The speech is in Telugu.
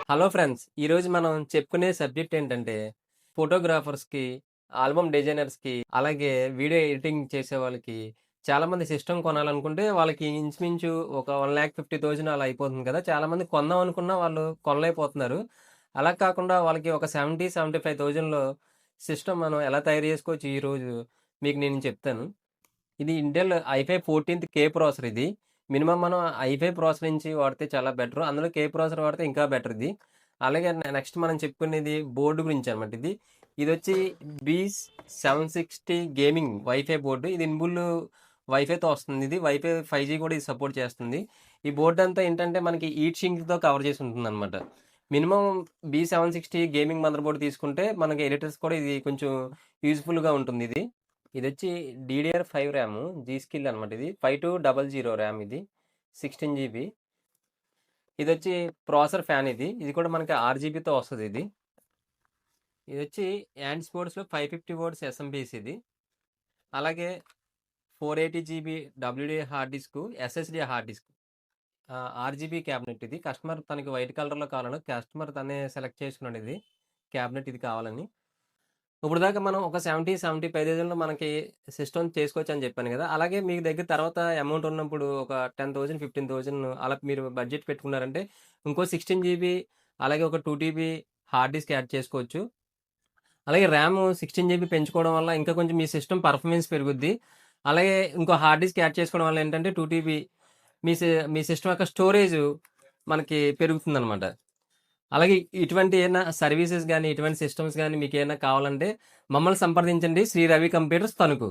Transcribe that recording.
Hello friends. ఈరోజు మనం చెప్పుకునే సబ్జెక్ట్ ఏంటంటే, ఫోటోగ్రాఫర్స్‌కి, ఆల్బమ్ డిజైనర్స్‌కి, అలాగే వీడియో ఎడిటింగ్ చేసే వాళ్ళకి చాలామంది సిస్టమ్ కొనాలనుకుంటే వాళ్ళకి ఇంచుమించు ఒక 1,50,000 అలా అయిపోతుంది కదా! చాలామంది కొందాం అనుకున్నా వాళ్ళు కొనలేకపోతున్నారు. అలా కాకుండా వాళ్ళకి ఒక 75,000లో సిస్టమ్ మనం ఎలా తయారు చేసుకోవచ్చు ఈరోజు మీకు నేను చెప్తాను. ఇది ఇంటెల్ ఐ5 14థ్ కే ప్రాసెసర్ ఇది. మినిమమ్ మనం ఐ5 ప్రాసెసర్ నుంచి వాడితే చాలా బెటర్. అందులో కే ప్రాసెసర్ వాడితే ఇంకా బెటర్ ఇది. అలాగే నెక్స్ట్ మనం చెప్పుకునేది బోర్డ్ గురించి అనమాట ఇది. ఇదొచ్చి బీస్ 760 గేమింగ్ వైఫై బోర్డు. ఇది ఇన్‌బుల్ వైఫైతో వస్తుంది ఇది. వైఫై 5జీ కూడా ఇది సపోర్ట్ చేస్తుంది. ఈ బోర్డ్ అంతా ఏంటంటే మనకి హీట్ షింక్‌తో కవర్ చేసి ఉంటుందన్నమాట. మినిమమ్ బీ760 గేమింగ్ మదర్ బోర్డ్ తీసుకుంటే మనకి ఎడిటర్స్ కూడా ఇది కొంచెం యూజ్‌ఫుల్‌గా ఉంటుంది ఇది. ఇదొచ్చి DDR5 ర్యామ్ జీ స్కిల్ అనమాట ఇది. 5200 ర్యామ్ ఇది. 16 జీబీ. ఇదొచ్చి ప్రాసెసర్ ఫ్యాన్ ఇది. ఇది కూడా మనకి RGBతో వస్తది ఇది. ఇదొచ్చి యాండ్ స్పోర్ట్స్‌లో 550 వోల్ట్స్ ఎస్ఎంబీఎస్ ఇది. అలాగే 480 GB WDA hard disk, SSD hard disk. RGB cabinet ఇది. కస్టమర్ తనకి వైట్ కలర్‌లో కావాలని కస్టమర్ తనే సెలెక్ట్ చేసుకున్నాడు ఇది. క్యాబినెట్ ఇది కావాలని. ఇప్పటిదాకా మనం ఒక 75,000లో మనకి సిస్టమ్ చేసుకోవచ్చని చెప్పాను గదా! అలాగే మీ దగ్గర తర్వాత అమౌంట్ ఉన్నప్పుడు ఒక 10,000, 15,000 అలా మీరు బడ్జెట్ పెట్టుకున్నారంటే ఇంకో 16 జీబీ అలాగే ఒక 2 టీబీ హార్డ్ డిస్క్ యాడ్ చేసుకోవచ్చు. అలాగే ర్యామ్ 16 జీబీ పెంచుకోవడం వల్ల ఇంకా కొంచెం మీ సిస్టమ్ పర్ఫార్మెన్స్ పెరుగుద్ది. అలాగే ఇంకో హార్డ్ డిస్క్ యాడ్ చేసుకోవడం వల్ల ఏంటంటే 2 టీబీ మీ సిస్టమ్ యొక్క స్టోరేజ్ మనకి పెరుగుతుందనమాట. అలాగే ఇటువంటి ఏమైనా సర్వీసెస్ గానీ, ఇటువంటి సిస్టమ్స్ గానీ మీకేమైనా కావాలంటే మమ్మల్ని సంప్రదించండి. శ్రీ రవి కంప్యూటర్స్ తణుకు.